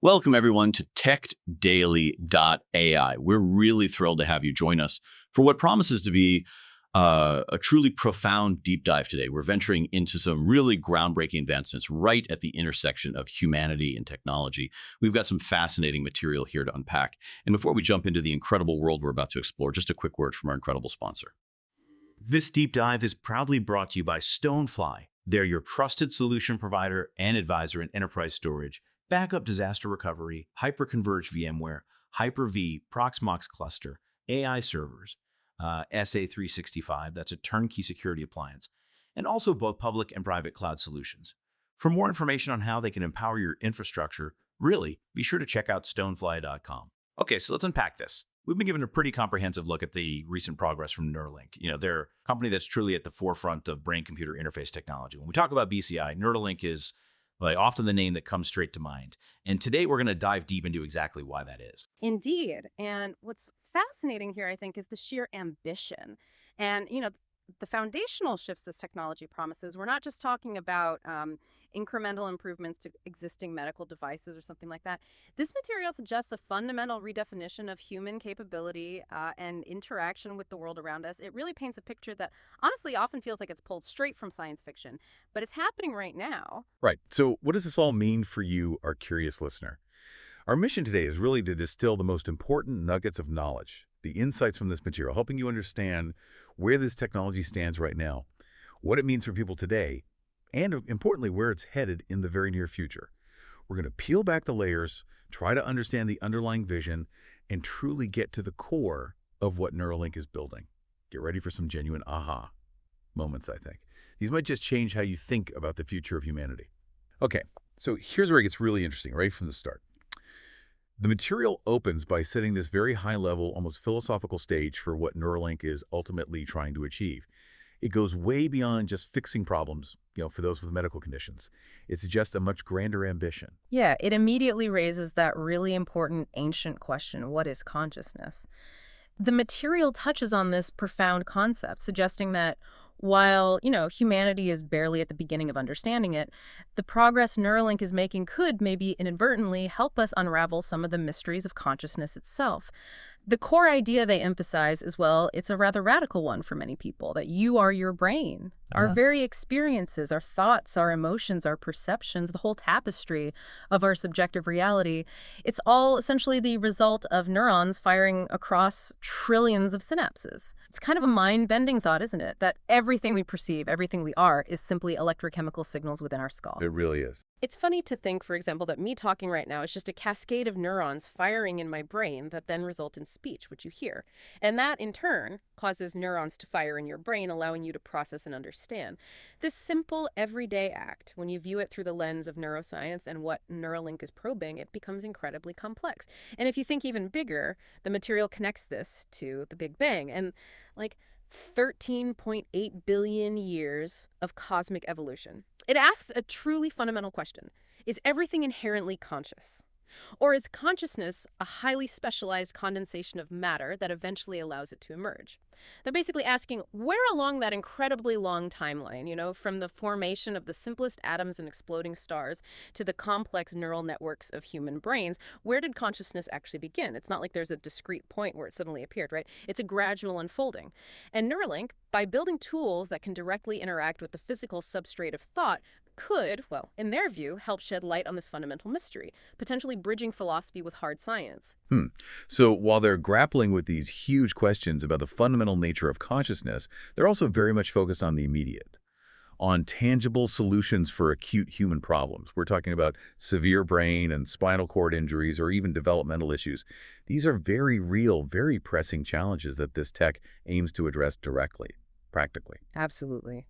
Welcome, everyone, to techdaily.ai. We're really thrilled to have you join us for what promises to be a truly profound deep dive today. We're venturing into some really groundbreaking advancements right at the intersection of humanity and technology. We've got some fascinating material here to unpack. And before we jump into the incredible world we're about to explore, just a quick word from our incredible sponsor. This deep dive is proudly brought to you by Stonefly. They're your trusted solution provider and advisor in enterprise storage, backup disaster recovery, hyper-converged VMware, Hyper-V, Proxmox cluster, AI servers, SA365, that's a turnkey security appliance, and also both public and private cloud solutions. For more information on how they can empower your infrastructure, really, be sure to check out stonefly.com. Okay, so let's unpack this. We've been given a pretty comprehensive look at the recent progress from Neuralink. They're a company that's truly at the forefront of brain-computer interface technology. When we talk about BCI, Neuralink is often the name that comes straight to mind. And today we're going to dive deep into exactly why that is. Indeed. And what's fascinating here, I think, is the sheer ambition. And, the foundational shifts this technology promises, we're not just talking about incremental improvements to existing medical devices or something like that. This material suggests a fundamental redefinition of human capability and interaction with the world around us. It really paints a picture that honestly often feels like it's pulled straight from science fiction, but it's happening right now. Right. So what does this all mean for you, our curious listener? Our mission today is really to distill the most important nuggets of knowledge, the insights from this material, helping you understand where this technology stands right now, what it means for people today, and importantly, where it's headed in the very near future. We're going to peel back the layers, try to understand the underlying vision, and truly get to the core of what Neuralink is building. Get ready for some genuine aha moments, I think. These might just change how you think about the future of humanity. Okay, so here's where it gets really interesting, right from the start. The material opens by setting this very high-level, almost philosophical stage for what Neuralink is ultimately trying to achieve. It goes way beyond just fixing problems, for those with medical conditions. It's just a much grander ambition. Yeah, it immediately raises that really important ancient question, what is consciousness? The material touches on this profound concept, suggesting that while, humanity is barely at the beginning of understanding it, the progress Neuralink is making could maybe inadvertently help us unravel some of the mysteries of consciousness itself. The core idea they emphasize is, well, it's a rather radical one for many people, that you are your brain. Our very experiences, our thoughts, our emotions, our perceptions, the whole tapestry of our subjective reality, it's all essentially the result of neurons firing across trillions of synapses. It's kind of a mind-bending thought, isn't it? That everything we perceive, everything we are, is simply electrochemical signals within our skull. It really is. It's funny to think, for example, that me talking right now is just a cascade of neurons firing in my brain that then result in speech, which you hear. And that, in turn, causes neurons to fire in your brain, allowing you to process and understand. This simple, everyday act, when you view it through the lens of neuroscience and what Neuralink is probing, it becomes incredibly complex. And if you think even bigger, the material connects this to the Big Bang. And, 13.8 billion years of cosmic evolution. It asks a truly fundamental question. Is everything inherently conscious? Or is consciousness a highly specialized condensation of matter that eventually allows it to emerge? They're basically asking, where along that incredibly long timeline, from the formation of the simplest atoms and exploding stars to the complex neural networks of human brains, where did consciousness actually begin? It's not like there's a discrete point where it suddenly appeared, right? It's a gradual unfolding. And Neuralink, by building tools that can directly interact with the physical substrate of thought, could, well, in their view, help shed light on this fundamental mystery, potentially bridging philosophy with hard science. So while they're grappling with these huge questions about the fundamental nature of consciousness, they're also very much focused on the immediate, on tangible solutions for acute human problems. We're talking about severe brain and spinal cord injuries or even developmental issues. These are very real, very pressing challenges that this tech aims to address directly, practically. Absolutely.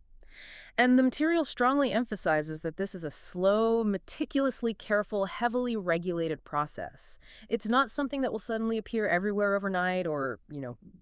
And the material strongly emphasizes that this is a slow, meticulously careful, heavily regulated process. It's not something that will suddenly appear everywhere overnight or,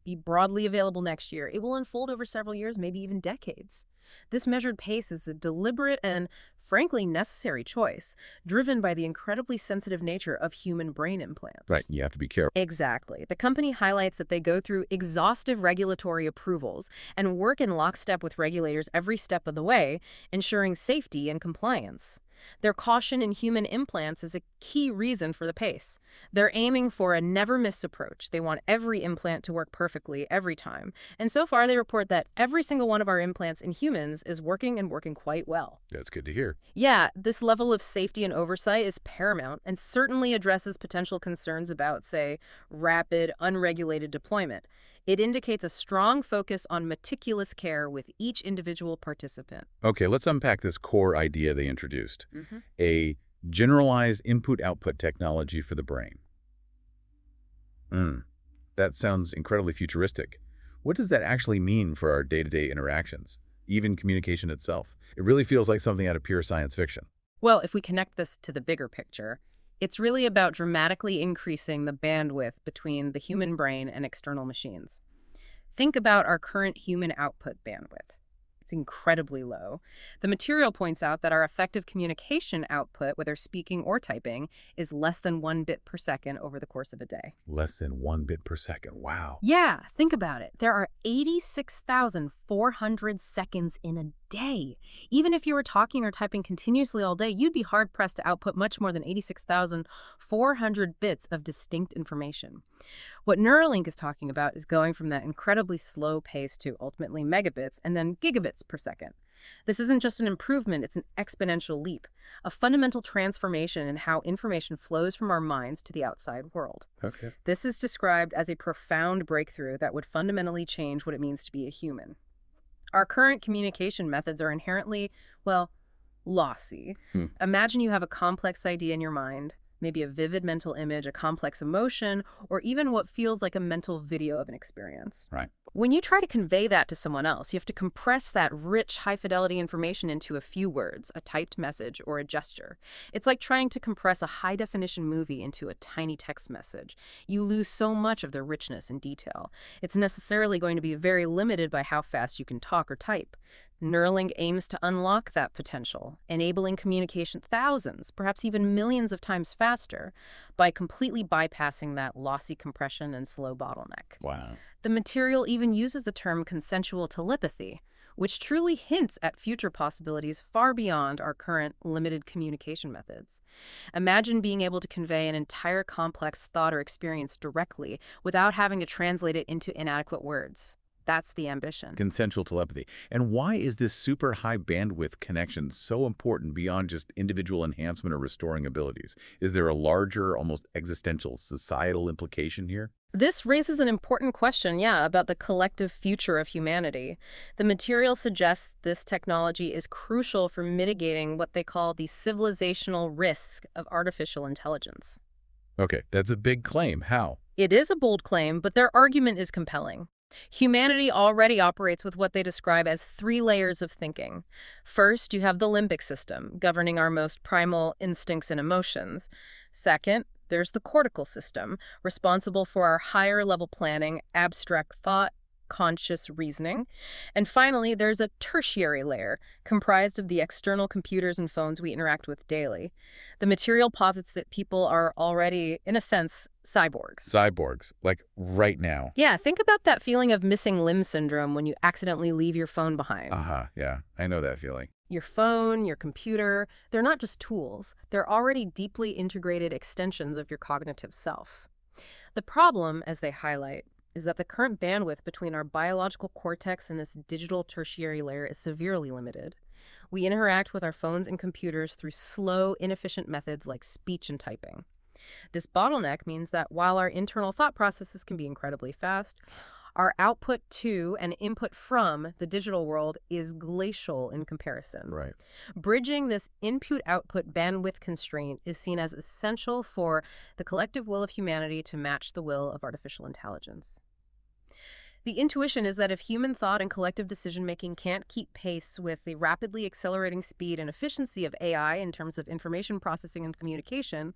be broadly available next year. It will unfold over several years, maybe even decades. This measured pace is a deliberate and, frankly, necessary choice, driven by the incredibly sensitive nature of human brain implants. Right, you have to be careful. Exactly. The company highlights that they go through exhaustive regulatory approvals and work in lockstep with regulators every step of the way, ensuring safety and compliance. Their caution in human implants is a key reason for the pace. They're aiming for a never-miss approach. They want every implant to work perfectly every time. And so far, they report that every single one of our implants in humans is working and working quite well. That's good to hear. Yeah, this level of safety and oversight is paramount and certainly addresses potential concerns about, say, rapid, unregulated deployment. It indicates a strong focus on meticulous care with each individual participant. Okay, let's unpack this core idea they introduced. Mm-hmm. A generalized input-output technology for the brain. That sounds incredibly futuristic. What does that actually mean for our day-to-day interactions, even communication itself? It really feels like something out of pure science fiction. Well, if we connect this to the bigger picture, it's really about dramatically increasing the bandwidth between the human brain and external machines. Think about our current human output bandwidth. It's incredibly low. The material points out that our effective communication output, whether speaking or typing, is less than 1 bit per second over the course of a day. Less than 1 bit per second. Wow. Yeah, think about it. There are 86,400 seconds in a day. Even if you were talking or typing continuously all day, you'd be hard-pressed to output much more than 86,400 bits of distinct information. What Neuralink is talking about is going from that incredibly slow pace to ultimately megabits and then gigabits per second. This isn't just an improvement, it's an exponential leap, a fundamental transformation in how information flows from our minds to the outside world. Okay. This is described as a profound breakthrough that would fundamentally change what it means to be a human. Our current communication methods are inherently, well, lossy. Imagine you have a complex idea in your mind, maybe a vivid mental image, a complex emotion, or even what feels like a mental video of an experience. Right. When you try to convey that to someone else, you have to compress that rich, high-fidelity information into a few words, a typed message, or a gesture. It's like trying to compress a high-definition movie into a tiny text message. You lose so much of the richness and detail. It's necessarily going to be very limited by how fast you can talk or type. Neuralink aims to unlock that potential, enabling communication thousands, perhaps even millions of times faster, by completely bypassing that lossy compression and slow bottleneck. Wow. The material even uses the term consensual telepathy, which truly hints at future possibilities far beyond our current limited communication methods. Imagine being able to convey an entire complex thought or experience directly without having to translate it into inadequate words. That's the ambition. Consensual telepathy. And why is this super high bandwidth connection so important beyond just individual enhancement or restoring abilities? Is there a larger, almost existential societal implication here? This raises an important question, about the collective future of humanity. The material suggests this technology is crucial for mitigating what they call the civilizational risk of artificial intelligence. Okay, that's a big claim. How? It is a bold claim, but their argument is compelling. Humanity already operates with what they describe as 3 layers of thinking. First, you have the limbic system, governing our most primal instincts and emotions. Second, there's the cortical system, responsible for our higher-level planning, abstract thought, conscious reasoning. And finally, there's a tertiary layer, comprised of the external computers and phones we interact with daily. The material posits that people are already, in a sense, cyborgs. Cyborgs, like right now. Yeah, think about that feeling of missing limb syndrome when you accidentally leave your phone behind. Yeah, I know that feeling. Your phone, your computer, they're not just tools. They're already deeply integrated extensions of your cognitive self. The problem, as they highlight, is that the current bandwidth between our biological cortex and this digital tertiary layer is severely limited. We interact with our phones and computers through slow, inefficient methods like speech and typing. This bottleneck means that while our internal thought processes can be incredibly fast, our output to and input from the digital world is glacial in comparison. Right. Bridging this input-output bandwidth constraint is seen as essential for the collective will of humanity to match the will of artificial intelligence. The intuition is that if human thought and collective decision-making can't keep pace with the rapidly accelerating speed and efficiency of AI in terms of information processing and communication,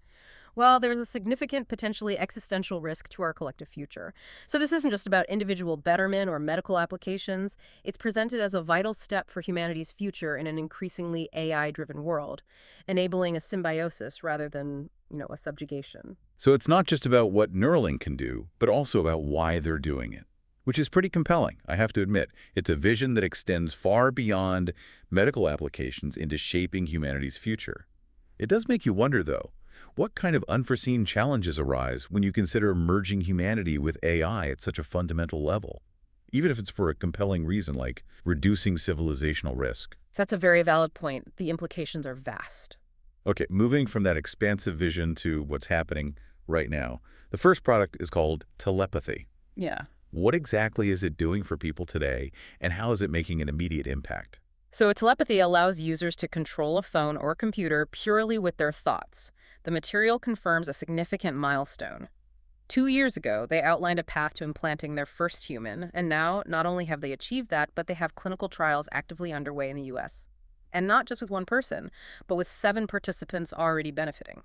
well, there's a significant, potentially existential risk to our collective future. So this isn't just about individual betterment or medical applications. It's presented as a vital step for humanity's future in an increasingly AI-driven world, enabling a symbiosis rather than, a subjugation. So it's not just about what Neuralink can do, but also about why they're doing it, which is pretty compelling, I have to admit. It's a vision that extends far beyond medical applications into shaping humanity's future. It does make you wonder, though, what kind of unforeseen challenges arise when you consider merging humanity with AI at such a fundamental level, even if it's for a compelling reason like reducing civilizational risk? That's a very valid point. The implications are vast. Okay, moving from that expansive vision to what's happening right now. The first product is called Telepathy. Yeah. What exactly is it doing for people today, and how is it making an immediate impact? So telepathy allows users to control a phone or computer purely with their thoughts. The material confirms a significant milestone. 2 years ago, they outlined a path to implanting their first human, and now not only have they achieved that, but they have clinical trials actively underway in the US. And not just with one person, but with 7 participants already benefiting.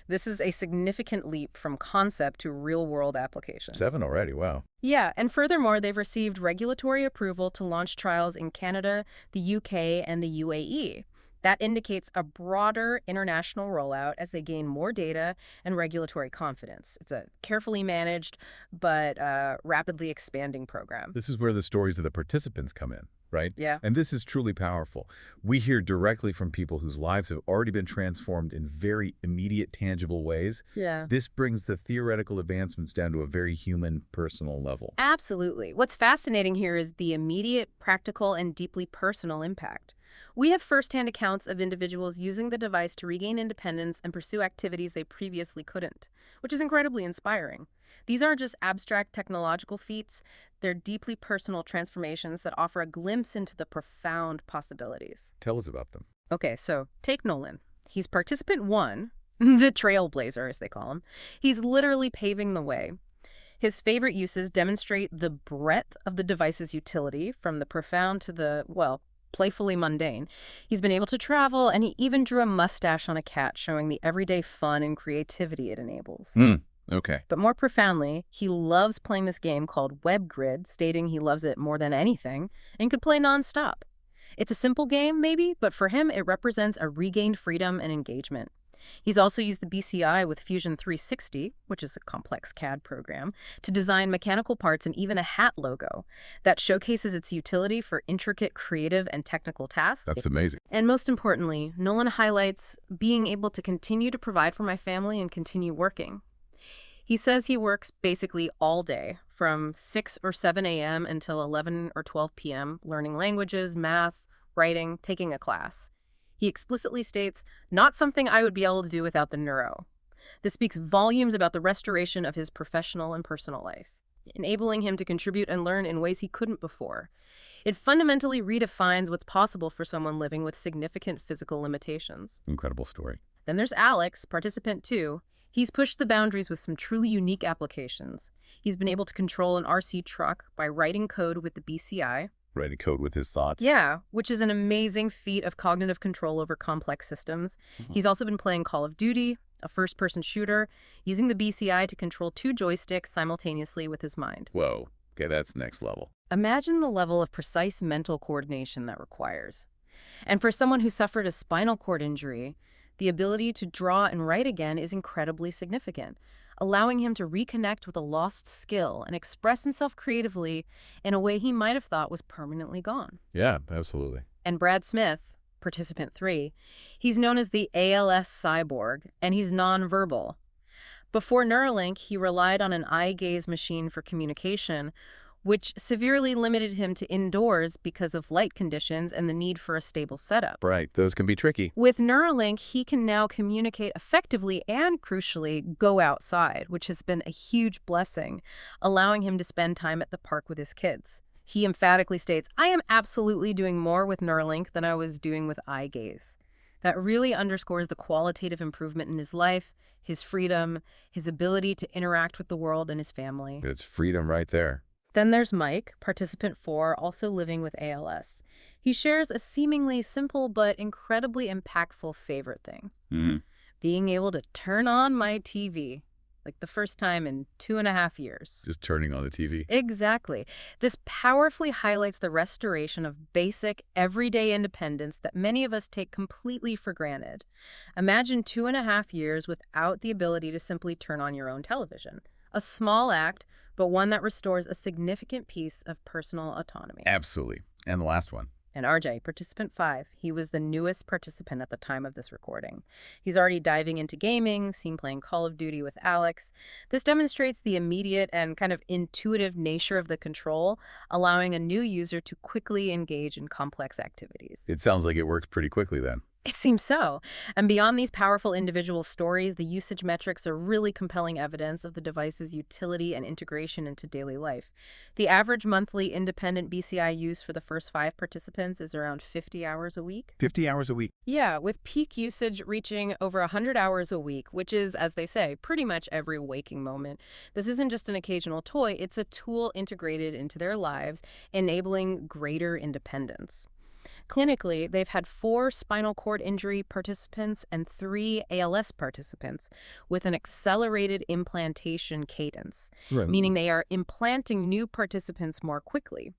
This is a significant leap from concept to real-world application. 7 already, wow. Yeah, and furthermore, they've received regulatory approval to launch trials in Canada, the UK, and the UAE. That indicates a broader international rollout as they gain more data and regulatory confidence. It's a carefully managed but rapidly expanding program. This is where the stories of the participants come in, right? Yeah. And this is truly powerful. We hear directly from people whose lives have already been transformed in very immediate, tangible ways. Yeah. This brings the theoretical advancements down to a very human, personal level. Absolutely. What's fascinating here is the immediate, practical, and deeply personal impact. We have firsthand accounts of individuals using the device to regain independence and pursue activities they previously couldn't, which is incredibly inspiring. These aren't just abstract technological feats, they're deeply personal transformations that offer a glimpse into the profound possibilities. Tell us about them. Okay, so take Nolan. He's participant 1, the trailblazer as they call him. He's literally paving the way. His favorite uses demonstrate the breadth of the device's utility, from the profound to the, well, playfully mundane. He's been able to travel, and he even drew a mustache on a cat, showing the everyday fun and creativity it enables. Okay. But more profoundly, he loves playing this game called WebGrid, stating he loves it more than anything and could play nonstop. It's a simple game, maybe, but for him, it represents a regained freedom and engagement. He's also used the BCI with Fusion 360, which is a complex CAD program, to design mechanical parts and even a hat logo that showcases its utility for intricate, creative, and technical tasks. That's amazing. And most importantly, Nolan highlights being able to continue to provide for my family and continue working. He says he works basically all day, from 6 or 7 a.m. until 11 or 12 p.m., learning languages, math, writing, taking a class. He explicitly states, not something I would be able to do without the neuro. This speaks volumes about the restoration of his professional and personal life, enabling him to contribute and learn in ways he couldn't before. It fundamentally redefines what's possible for someone living with significant physical limitations. Incredible story. Then there's Alex, participant 2. He's pushed the boundaries with some truly unique applications. He's been able to control an RC truck by writing code with the BCI. Writing code with his thoughts. Yeah, which is an amazing feat of cognitive control over complex systems. He's also been playing Call of Duty, a first-person shooter, using the BCI to control 2 joysticks simultaneously with his mind. Whoa. Okay, that's next level. Imagine the level of precise mental coordination that requires. And for someone who suffered a spinal cord injury, the ability to draw and write again is incredibly significant, allowing him to reconnect with a lost skill and express himself creatively in a way he might have thought was permanently gone. Yeah, absolutely. And Brad Smith, participant 3, he's known as the ALS cyborg, and he's nonverbal. Before Neuralink, he relied on an eye gaze machine for communication, which severely limited him to indoors because of light conditions and the need for a stable setup. Right, those can be tricky. With Neuralink, he can now communicate effectively and, crucially, go outside, which has been a huge blessing, allowing him to spend time at the park with his kids. He emphatically states, I am absolutely doing more with Neuralink than I was doing with eye gaze. That really underscores the qualitative improvement in his life, his freedom, his ability to interact with the world and his family. It's freedom right there. Then there's Mike, participant 4, also living with ALS. He shares a seemingly simple but incredibly impactful favorite thing. Being able to turn on my TV, like the first time in 2.5 years. Just turning on the TV. Exactly. This powerfully highlights the restoration of basic, everyday independence that many of us take completely for granted. Imagine 2.5 years without the ability to simply turn on your own television. A small act, but one that restores a significant piece of personal autonomy. Absolutely. And the last one. And RJ, participant 5, he was the newest participant at the time of this recording. He's already diving into gaming, seen playing Call of Duty with Alex. This demonstrates the immediate and kind of intuitive nature of the control, allowing a new user to quickly engage in complex activities. It sounds like it works pretty quickly then. It seems so. And beyond these powerful individual stories, the usage metrics are really compelling evidence of the device's utility and integration into daily life. The average monthly independent BCI use for the first 5 participants is around 50 hours a week. 50 hours a week. Yeah, with peak usage reaching over 100 hours a week, which is, as they say, pretty much every waking moment. This isn't just an occasional toy, it's a tool integrated into their lives, enabling greater independence. Clinically, they've had 4 spinal cord injury participants and 3 ALS participants with an accelerated implantation cadence, meaning they are implanting new participants more quickly.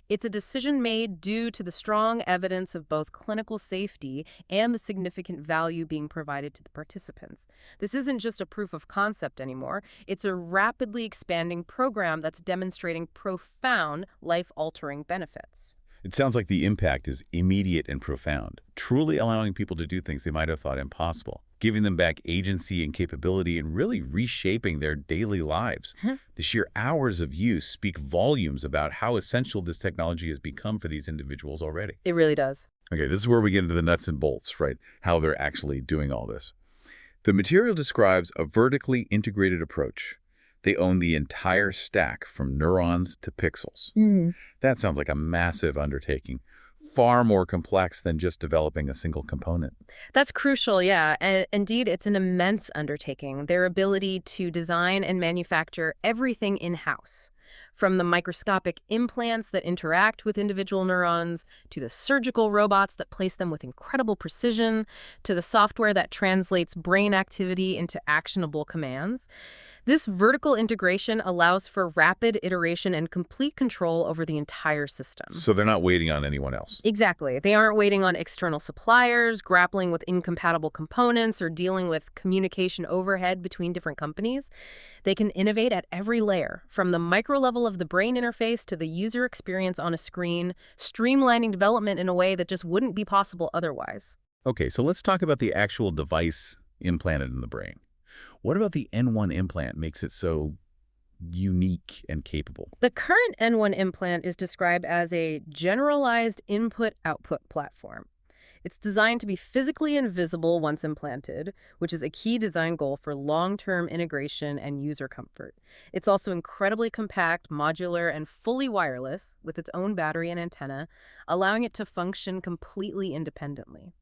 It's a decision made due to the strong evidence of both clinical safety and the significant value being provided to the participants. This isn't just a proof of concept anymore. It's a rapidly expanding program that's demonstrating profound, life-altering benefits. It sounds like the impact is immediate and profound, truly allowing people to do things they might have thought impossible, giving them back agency and capability and really reshaping their daily lives. The sheer hours of use speak volumes about how essential this technology has become for these individuals already. It really does. Okay, this is where we get into the nuts and bolts, right? How they're actually doing all this. The material describes a vertically integrated approach. They own the entire stack from neurons to pixels. That sounds like a massive undertaking, far more complex than just developing a single component. That's crucial, yeah. And indeed, it's an immense undertaking. Their ability to design and manufacture everything in-house, from the microscopic implants that interact with individual neurons, to the surgical robots that place them with incredible precision, to the software that translates brain activity into actionable commands. This vertical integration allows for rapid iteration and complete control over the entire system. So they're not waiting on anyone else. Exactly. They aren't waiting on external suppliers, grappling with incompatible components, or dealing with communication overhead between different companies. They can innovate at every layer, from the micro level of the brain interface to the user experience on a screen, streamlining development in a way that just wouldn't be possible otherwise. Okay, so let's talk about the actual device implanted in the brain. What about the N1 implant makes it so unique and capable? The current N1 implant is described as a generalized input-output platform. It's designed to be physically invisible once implanted, which is a key design goal for long-term integration and user comfort. It's also incredibly compact, modular, and fully wireless, with its own battery and antenna, allowing it to function completely independently.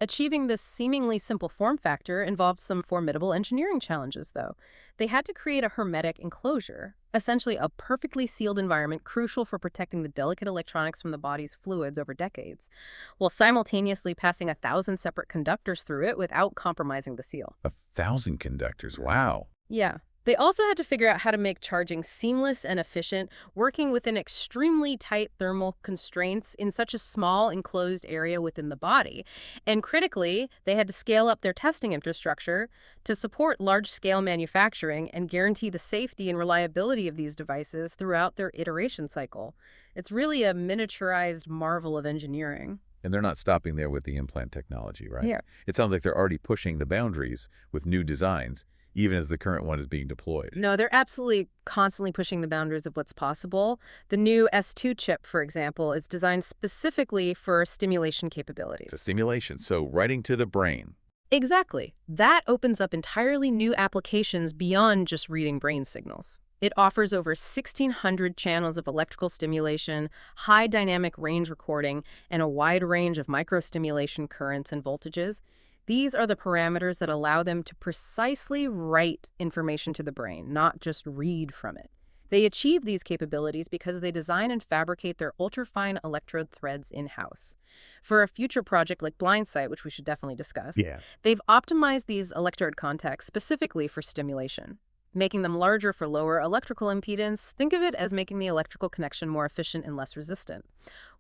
Achieving this seemingly simple form factor involved some formidable engineering challenges, though. They had to create a hermetic enclosure, essentially a perfectly sealed environment crucial for protecting the delicate electronics from the body's fluids over decades, while simultaneously passing 1,000 separate conductors through it without compromising the seal. 1,000 conductors, wow. Yeah. They also had to figure out how to make charging seamless and efficient, working within extremely tight thermal constraints in such a small enclosed area within the body. And critically, they had to scale up their testing infrastructure to support large-scale manufacturing and guarantee the safety and reliability of these devices throughout their iteration cycle. It's really a miniaturized marvel of engineering. And they're not stopping there with the implant technology, right? Yeah. It sounds like they're already pushing the boundaries with new designs, even as the current one is being deployed. No, they're absolutely constantly pushing the boundaries of what's possible. The new S2 chip, for example, is designed specifically for stimulation capabilities. It's a stimulation, so writing to the brain. Exactly. That opens up entirely new applications beyond just reading brain signals. It offers over 1,600 channels of electrical stimulation, high dynamic range recording, and a wide range of microstimulation currents and voltages. These are the parameters that allow them to precisely write information to the brain, not just read from it. They achieve these capabilities because they design and fabricate their ultrafine electrode threads in-house. For a future project like Blindsight, which we should definitely discuss, they've optimized these electrode contacts specifically for stimulation. making them larger for lower electrical impedance. Think of it as making the electrical connection more efficient and less resistant,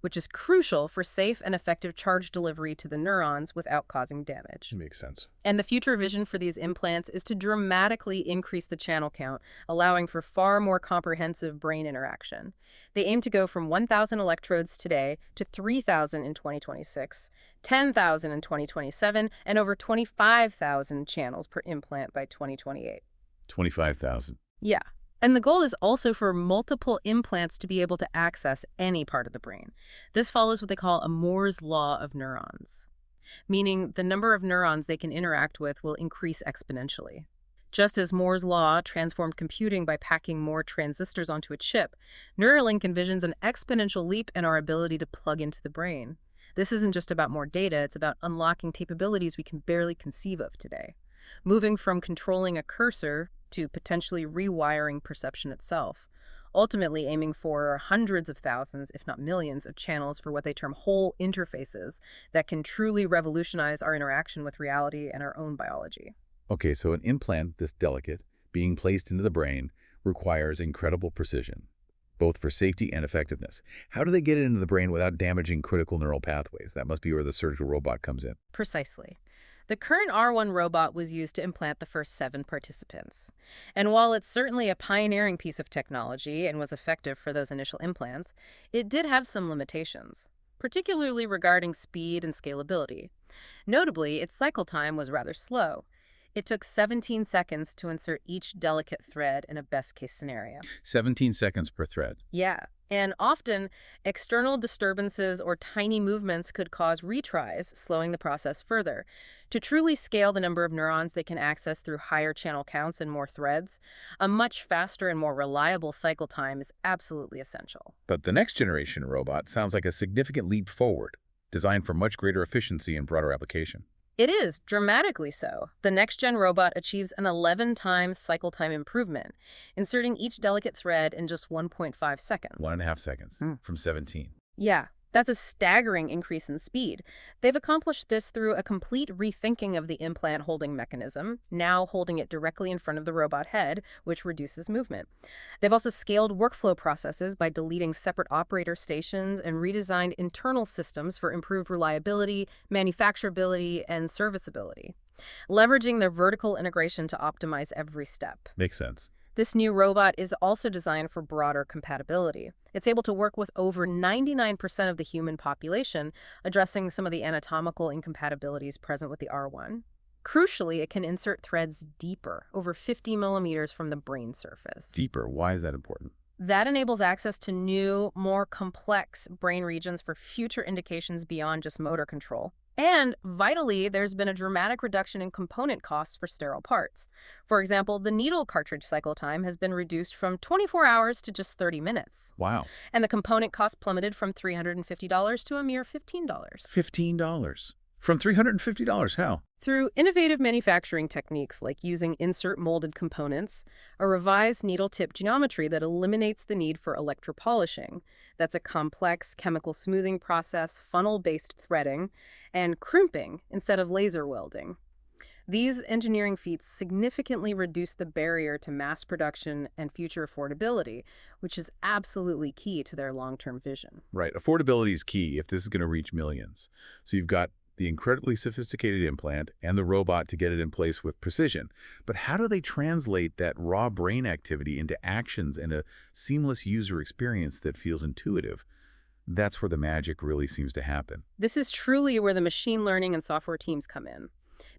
which is crucial for safe and effective charge delivery to the neurons without causing damage. Makes sense. And the future vision for these implants is to dramatically increase the channel count, allowing for far more comprehensive brain interaction. They aim to go from 1,000 electrodes today to 3,000 in 2026, 10,000 in 2027, and over 25,000 channels per implant by 2028. 25,000. Yeah. And the goal is also for multiple implants to be able to access any part of the brain. This follows what they call a Moore's law of neurons, meaning the number of neurons they can interact with will increase exponentially. Just as Moore's law transformed computing by packing more transistors onto a chip, Neuralink envisions an exponential leap in our ability to plug into the brain. This isn't just about more data, it's about unlocking capabilities we can barely conceive of today, moving from controlling a cursor to potentially rewiring perception itself, ultimately aiming for hundreds of thousands, if not millions, of channels for what they term whole interfaces that can truly revolutionize our interaction with reality and our own biology. Okay, so an implant this delicate, being placed into the brain, requires incredible precision, both for safety and effectiveness. How do they get it into the brain without damaging critical neural pathways? That must be where the surgical robot comes in. Precisely. The current R1 robot was used to implant the first 7 participants. And while it's certainly a pioneering piece of technology and was effective for those initial implants, it did have some limitations, particularly regarding speed and scalability. Notably, its cycle time was rather slow. It took 17 seconds to insert each delicate thread in a best-case scenario. 17 seconds per thread. Yeah, and often external disturbances or tiny movements could cause retries, slowing the process further. To truly scale the number of neurons they can access through higher channel counts and more threads, a much faster and more reliable cycle time is absolutely essential. But the next generation robot sounds like a significant leap forward, designed for much greater efficiency and broader application. It is, dramatically so. The next-gen robot achieves an 11 times cycle time improvement, inserting each delicate thread in just 1.5 seconds. 1.5 seconds from 17. Yeah, that's a staggering increase in speed. They've accomplished this through a complete rethinking of the implant holding mechanism, now holding it directly in front of the robot head, which reduces movement. They've also scaled workflow processes by deleting separate operator stations and redesigned internal systems for improved reliability, manufacturability, and serviceability, leveraging their vertical integration to optimize every step. Makes sense. This new robot is also designed for broader compatibility. It's able to work with over 99% of the human population, addressing some of the anatomical incompatibilities present with the R1. Crucially, it can insert threads deeper, over 50 millimeters from the brain surface. Deeper. Why is that important? That enables access to new, more complex brain regions for future indications beyond just motor control. And vitally, there's been a dramatic reduction in component costs for sterile parts. For example, the needle cartridge cycle time has been reduced from 24 hours to just 30 minutes. Wow. And the component cost plummeted from $350 to a mere $15. $15. From $350. How? Through innovative manufacturing techniques like using insert molded components, a revised needle tip geometry that eliminates the need for electropolishing. That's a complex chemical smoothing process, funnel-based threading, and crimping instead of laser welding. These engineering feats significantly reduce the barrier to mass production and future affordability, which is absolutely key to their long-term vision. Right. Affordability is key if this is going to reach millions. So you've got the incredibly sophisticated implant and the robot to get it in place with precision. But how do they translate that raw brain activity into actions and a seamless user experience that feels intuitive? That's where the magic really seems to happen. This is truly where the machine learning and software teams come in.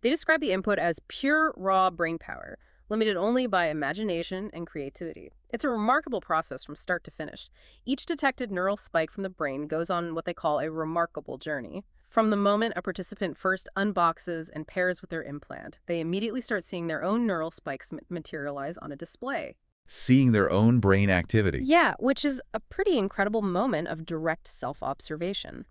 They describe the input as pure, raw brain power, limited only by imagination and creativity. It's a remarkable process from start to finish. Each detected neural spike from the brain goes on what they call a remarkable journey. From the moment a participant first unboxes and pairs with their implant, they immediately start seeing their own neural spikes materialize on a display. Seeing their own brain activity. Yeah, which is a pretty incredible moment of direct self-observation.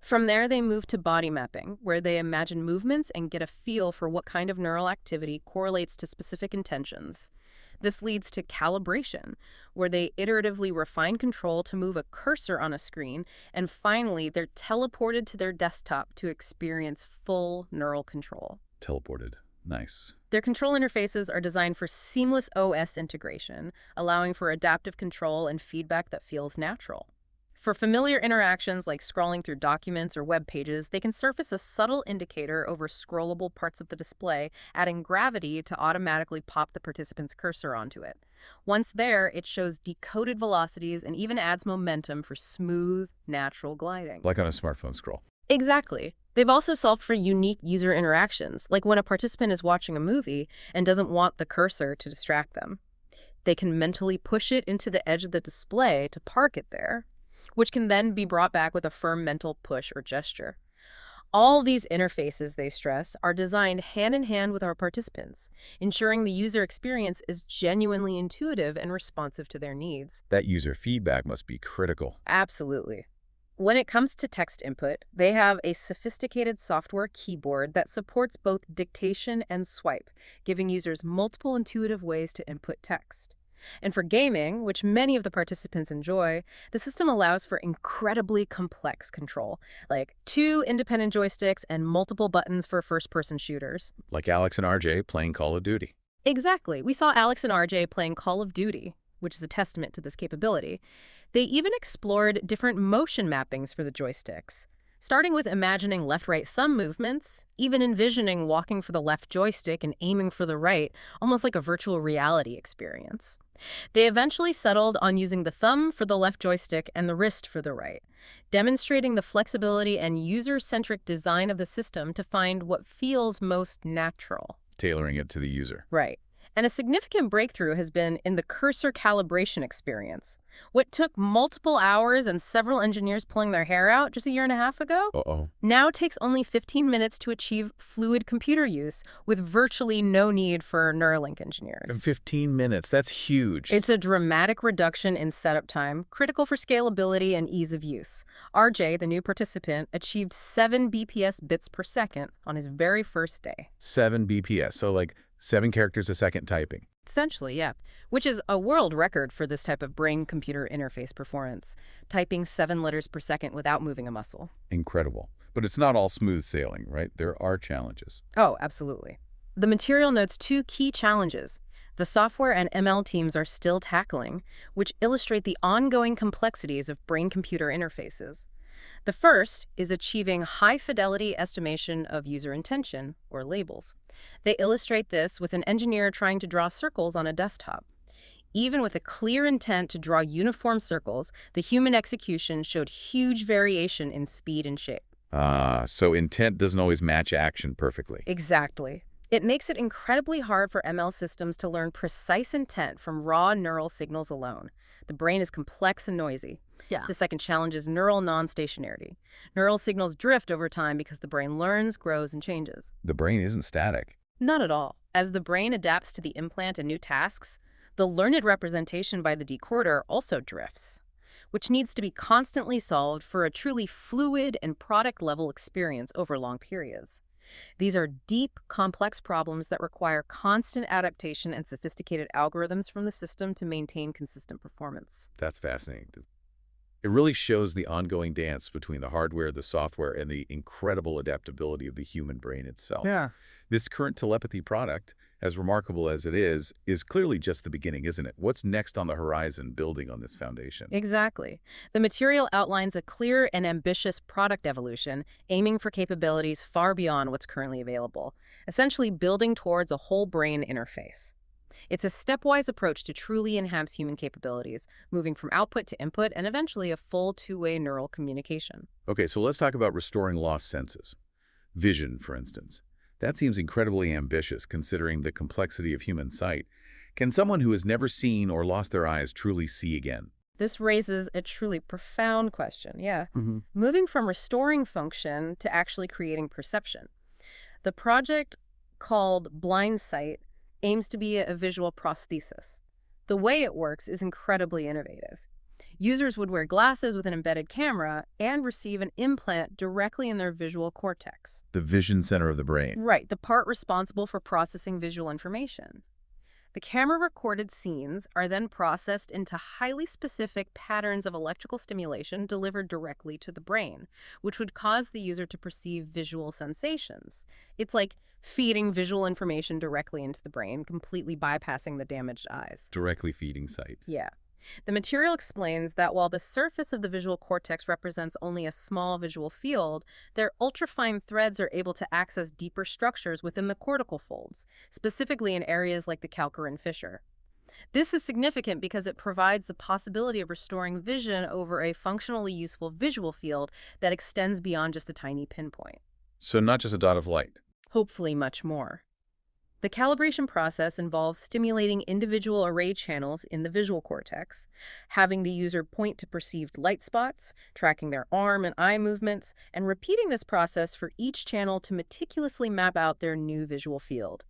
From there, they move to body mapping, where they imagine movements and get a feel for what kind of neural activity correlates to specific intentions. This leads to calibration, where they iteratively refine control to move a cursor on a screen, and finally, they're teleported to their desktop to experience full neural control. Teleported. Nice. Their control interfaces are designed for seamless OS integration, allowing for adaptive control and feedback that feels natural. For familiar interactions like scrolling through documents or web pages, they can surface a subtle indicator over scrollable parts of the display, adding gravity to automatically pop the participant's cursor onto it. Once there, it shows decoded velocities and even adds momentum for smooth, natural gliding. Like on a smartphone scroll. Exactly. They've also solved for unique user interactions, like when a participant is watching a movie and doesn't want the cursor to distract them. They can mentally push it into the edge of the display to park it there, which can then be brought back with a firm mental push or gesture. All these interfaces, they stress, are designed hand in hand with our participants, ensuring the user experience is genuinely intuitive and responsive to their needs. That user feedback must be critical. Absolutely. When it comes to text input, they have a sophisticated software keyboard that supports both dictation and swipe, giving users multiple intuitive ways to input text. And for gaming, which many of the participants enjoy, the system allows for incredibly complex control, like 2 independent joysticks and multiple buttons for first-person shooters. Like Alex and RJ playing Call of Duty. Exactly. We saw Alex and RJ playing Call of Duty, which is a testament to this capability. They even explored different motion mappings for the joysticks, starting with imagining left-right thumb movements, even envisioning walking for the left joystick and aiming for the right, almost like a virtual reality experience. They eventually settled on using the thumb for the left joystick and the wrist for the right, demonstrating the flexibility and user-centric design of the system to find what feels most natural. Tailoring it to the user. Right. And a significant breakthrough has been in the cursor calibration experience. What took multiple hours and several engineers pulling their hair out just a year and a half ago now takes only 15 minutes to achieve fluid computer use with virtually no need for Neuralink engineers. In 15 minutes, that's huge. It's a dramatic reduction in setup time, critical for scalability and ease of use. RJ, the new participant, achieved 7 BPS bits per second on his very first day. 7 BPS, so like 7 characters a second typing. Essentially, yeah. Which is a world record for this type of brain-computer interface performance, typing 7 letters per second without moving a muscle. Incredible. But it's not all smooth sailing, right? There are challenges. Oh, absolutely. The material notes 2 key challenges the software and ML teams are still tackling, which illustrate the ongoing complexities of brain-computer interfaces. The first is achieving high-fidelity estimation of user intention, or labels. They illustrate this with an engineer trying to draw circles on a desktop. Even with a clear intent to draw uniform circles, the human execution showed huge variation in speed and shape. So intent doesn't always match action perfectly. Exactly. It makes it incredibly hard for ML systems to learn precise intent from raw neural signals alone. The brain is complex and noisy. Yeah. The second challenge is neural non-stationarity. Neural signals drift over time because the brain learns, grows, and changes. The brain isn't static. Not at all. As the brain adapts to the implant and new tasks, the learned representation by the decoder also drifts, which needs to be constantly solved for a truly fluid and product-level experience over long periods. These are deep, complex problems that require constant adaptation and sophisticated algorithms from the system to maintain consistent performance. That's fascinating. It really shows the ongoing dance between the hardware, the software, and the incredible adaptability of the human brain itself. Yeah. This current telepathy product, as remarkable as it is clearly just the beginning, isn't it? What's next on the horizon building on this foundation? Exactly. The material outlines a clear and ambitious product evolution, aiming for capabilities far beyond what's currently available, essentially building towards a whole brain interface. It's a stepwise approach to truly enhance human capabilities, moving from output to input and eventually a full two-way neural communication. Okay, so let's talk about restoring lost senses. Vision, for instance. That seems incredibly ambitious considering the complexity of human sight. Can someone who has never seen or lost their eyes truly see again? This raises a truly profound question, yeah. Mm-hmm. Moving from restoring function to actually creating perception. The project called Blind Sight aims to be a visual prosthesis. The way it works is incredibly innovative. Users would wear glasses with an embedded camera and receive an implant directly in their visual cortex. The vision center of the brain. Right, the part responsible for processing visual information. The camera-recorded scenes are then processed into highly specific patterns of electrical stimulation delivered directly to the brain, which would cause the user to perceive visual sensations. It's like feeding visual information directly into the brain, completely bypassing the damaged eyes. Directly feeding sight. Yeah. The material explains that while the surface of the visual cortex represents only a small visual field, their ultrafine threads are able to access deeper structures within the cortical folds, specifically in areas like the calcarine fissure. This is significant because it provides the possibility of restoring vision over a functionally useful visual field that extends beyond just a tiny pinpoint. So not just a dot of light. Hopefully much more. The calibration process involves stimulating individual array channels in the visual cortex, having the user point to perceived light spots, tracking their arm and eye movements, and repeating this process for each channel to meticulously map out their new visual field.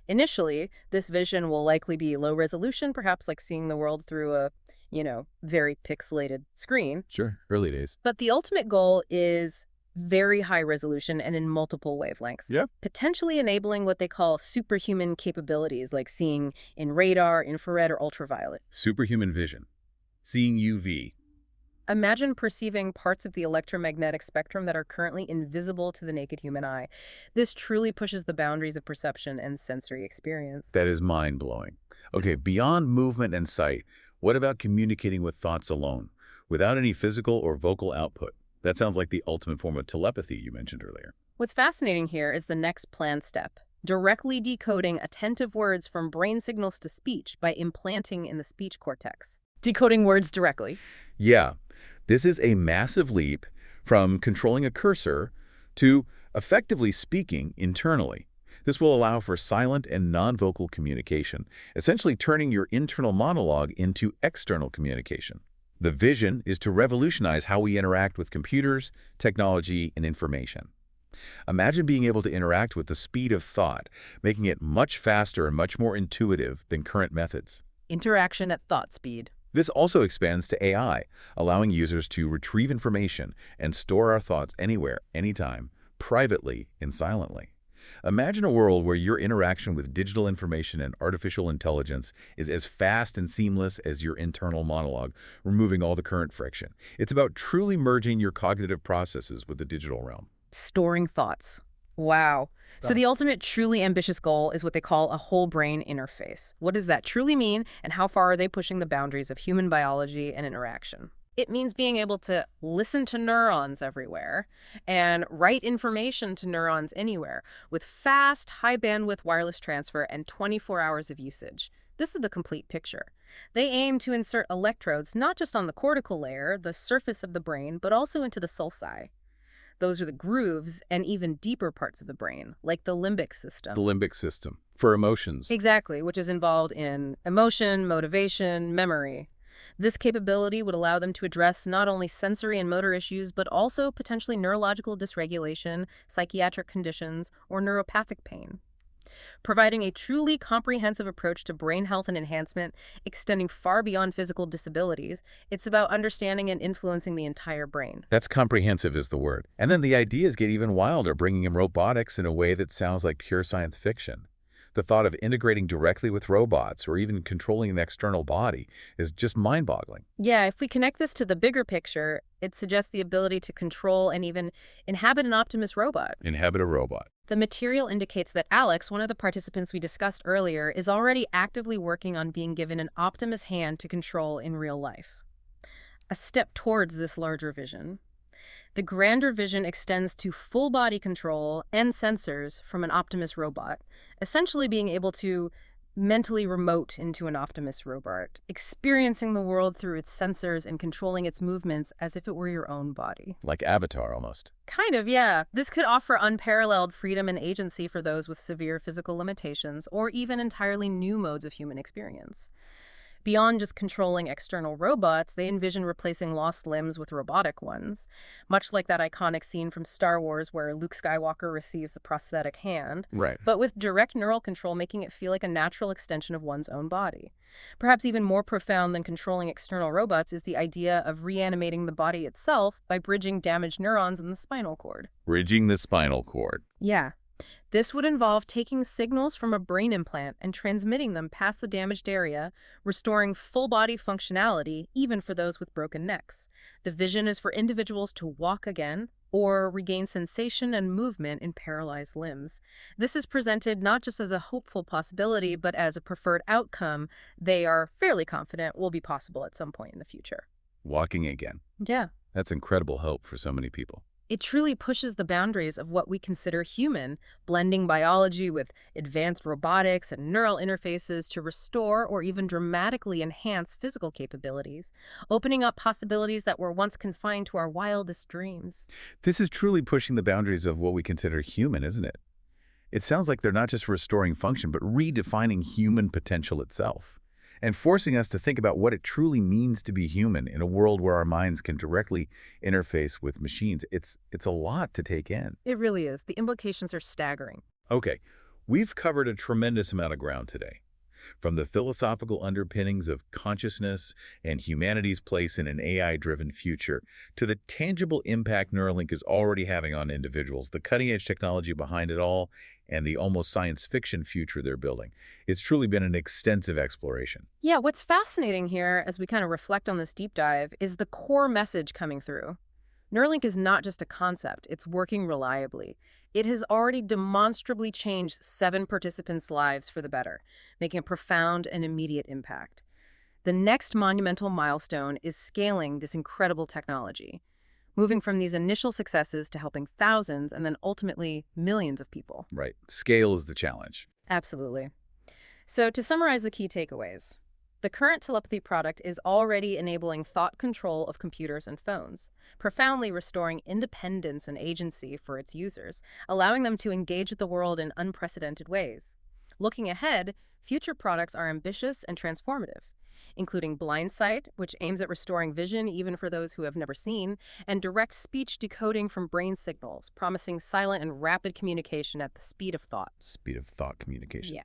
Initially, this vision will likely be low resolution, perhaps like seeing the world through a, very pixelated screen. Sure, early days. But the ultimate goal is very high resolution and in multiple wavelengths, Yeah. potentially enabling what they call superhuman capabilities, like seeing in radar, infrared, or ultraviolet. Superhuman vision. Seeing UV. Imagine perceiving parts of the electromagnetic spectrum that are currently invisible to the naked human eye. This truly pushes the boundaries of perception and sensory experience. That is mind-blowing. Okay, beyond movement and sight, what about communicating with thoughts alone, without any physical or vocal output? That sounds like the ultimate form of telepathy you mentioned earlier. What's fascinating here is the next planned step, directly decoding attentive words from brain signals to speech by implanting in the speech cortex. Decoding words directly. Yeah, this is a massive leap from controlling a cursor to effectively speaking internally. This will allow for silent and non-vocal communication, essentially turning your internal monologue into external communication. The vision is to revolutionize how we interact with computers, technology, and information. Imagine being able to interact with the speed of thought, making it much faster and much more intuitive than current methods. Interaction at thought speed. This also expands to AI, allowing users to retrieve information and store our thoughts anywhere, anytime, privately and silently. Imagine a world where your interaction with digital information and artificial intelligence is as fast and seamless as your internal monologue, removing all the current friction. It's about truly merging your cognitive processes with the digital realm. Storing thoughts. Wow. So the ultimate truly ambitious goal is what they call a whole brain interface. What does that truly mean, and how far are they pushing the boundaries of human biology and interaction? It means being able to listen to neurons everywhere and write information to neurons anywhere with fast, high-bandwidth wireless transfer and 24 hours of usage. This is the complete picture. They aim to insert electrodes not just on the cortical layer, the surface of the brain, but also into the sulci. Those are the grooves and even deeper parts of the brain, like the limbic system. The limbic system, for emotions. Exactly, which is involved in emotion, motivation, memory. This capability would allow them to address not only sensory and motor issues, but also potentially neurological dysregulation, psychiatric conditions, or neuropathic pain. Providing a truly comprehensive approach to brain health and enhancement, extending far beyond physical disabilities, it's about understanding and influencing the entire brain. That's comprehensive is the word. And then the ideas get even wilder, bringing in robotics in a way that sounds like pure science fiction. The thought of integrating directly with robots or even controlling an external body is just mind-boggling. Yeah, if we connect this to the bigger picture, it suggests the ability to control and even inhabit an Optimus robot. Inhabit a robot. The material indicates that Alex, one of the participants we discussed earlier, is already actively working on being given an Optimus hand to control in real life. A step towards this larger vision. The grander vision extends to full body control and sensors from an Optimus robot, essentially being able to mentally remote into an Optimus robot, experiencing the world through its sensors and controlling its movements as if it were your own body. Like Avatar, almost. Kind of, yeah. This could offer unparalleled freedom and agency for those with severe physical limitations or even entirely new modes of human experience. Beyond just controlling external robots, they envision replacing lost limbs with robotic ones, much like that iconic scene from Star Wars where Luke Skywalker receives a prosthetic hand, Right. but with direct neural control making it feel like a natural extension of one's own body. Perhaps even more profound than controlling external robots is the idea of reanimating the body itself by bridging damaged neurons in the spinal cord. Bridging the spinal cord. Yeah. This would involve taking signals from a brain implant and transmitting them past the damaged area, restoring full-body functionality even for those with broken necks. The vision is for individuals to walk again or regain sensation and movement in paralyzed limbs. This is presented not just as a hopeful possibility, but as a preferred outcome they are fairly confident will be possible at some point in the future. Walking again. Yeah. That's incredible hope for so many people. It truly pushes the boundaries of what we consider human, blending biology with advanced robotics and neural interfaces to restore or even dramatically enhance physical capabilities, opening up possibilities that were once confined to our wildest dreams. This is truly pushing the boundaries of what we consider human, isn't it? It sounds like they're not just restoring function, but redefining human potential itself, and forcing us to think about what it truly means to be human in a world where our minds can directly interface with machines. It's a lot to take in. It really is. The implications are staggering. Okay, we've covered a tremendous amount of ground today. From the philosophical underpinnings of consciousness and humanity's place in an AI-driven future, to the tangible impact Neuralink is already having on individuals, the cutting-edge technology behind it all, and the almost science fiction future they're building. It's truly been an extensive exploration. Yeah, what's fascinating here, as we kind of reflect on this deep dive, is the core message coming through. Neuralink is not just a concept, it's working reliably. It has already demonstrably changed 7 participants' lives for the better, making a profound and immediate impact. The next monumental milestone is scaling this incredible technology, moving from these initial successes to helping thousands and then ultimately millions of people. Right. Scale is the challenge. Absolutely. So to summarize the key takeaways, the current telepathy product is already enabling thought control of computers and phones, profoundly restoring independence and agency for its users, allowing them to engage with the world in unprecedented ways. Looking ahead, future products are ambitious and transformative, including blind sight, which aims at restoring vision even for those who have never seen, and direct speech decoding from brain signals, promising silent and rapid communication at the speed of thought. Speed of thought communication. Yeah.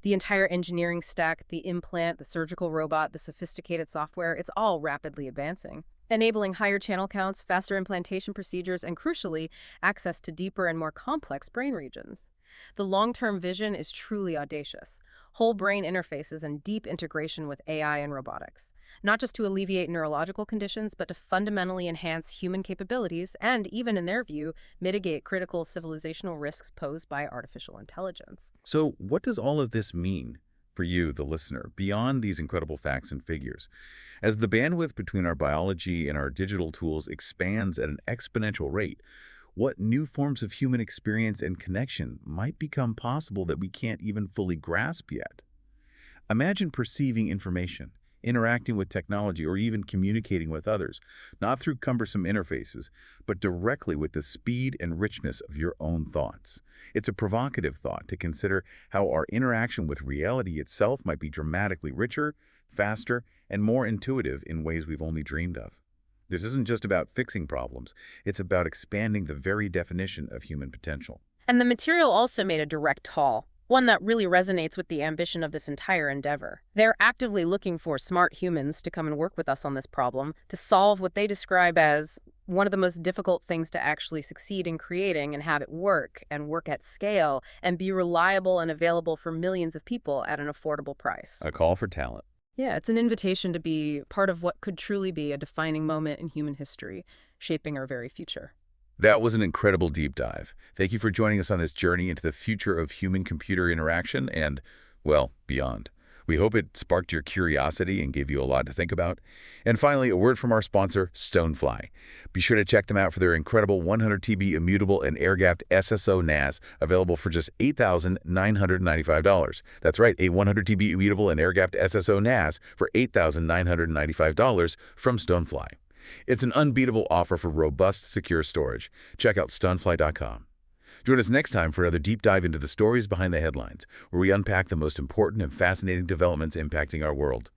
The entire engineering stack, the implant, the surgical robot, the sophisticated software, it's all rapidly advancing, enabling higher channel counts, faster implantation procedures, and crucially, access to deeper and more complex brain regions. The long-term vision is truly audacious. Whole brain interfaces and deep integration with AI and robotics, not just to alleviate neurological conditions, but to fundamentally enhance human capabilities and, even in their view, mitigate critical civilizational risks posed by artificial intelligence. So what does all of this mean for you, the listener, beyond these incredible facts and figures? As the bandwidth between our biology and our digital tools expands at an exponential rate, what new forms of human experience and connection might become possible that we can't even fully grasp yet? Imagine perceiving information, interacting with technology, or even communicating with others, not through cumbersome interfaces, but directly with the speed and richness of your own thoughts. It's a provocative thought to consider how our interaction with reality itself might be dramatically richer, faster, and more intuitive in ways we've only dreamed of. This isn't just about fixing problems, it's about expanding the very definition of human potential. And the material also made a direct call, one that really resonates with the ambition of this entire endeavor. They're actively looking for smart humans to come and work with us on this problem, to solve what they describe as one of the most difficult things to actually succeed in creating and have it work and work at scale and be reliable and available for millions of people at an affordable price. A call for talent. Yeah, it's an invitation to be part of what could truly be a defining moment in human history, shaping our very future. That was an incredible deep dive. Thank you for joining us on this journey into the future of human-computer interaction and, well, beyond. We hope it sparked your curiosity and gave you a lot to think about. And finally, a word from our sponsor, Stonefly. Be sure to check them out for their incredible 100 TB immutable and air-gapped SSO NAS, available for just $8,995. That's right, a 100 TB immutable and air-gapped SSO NAS for $8,995 from Stonefly. It's an unbeatable offer for robust, secure storage. Check out stonefly.com. Join us next time for another deep dive into the stories behind the headlines, where we unpack the most important and fascinating developments impacting our world.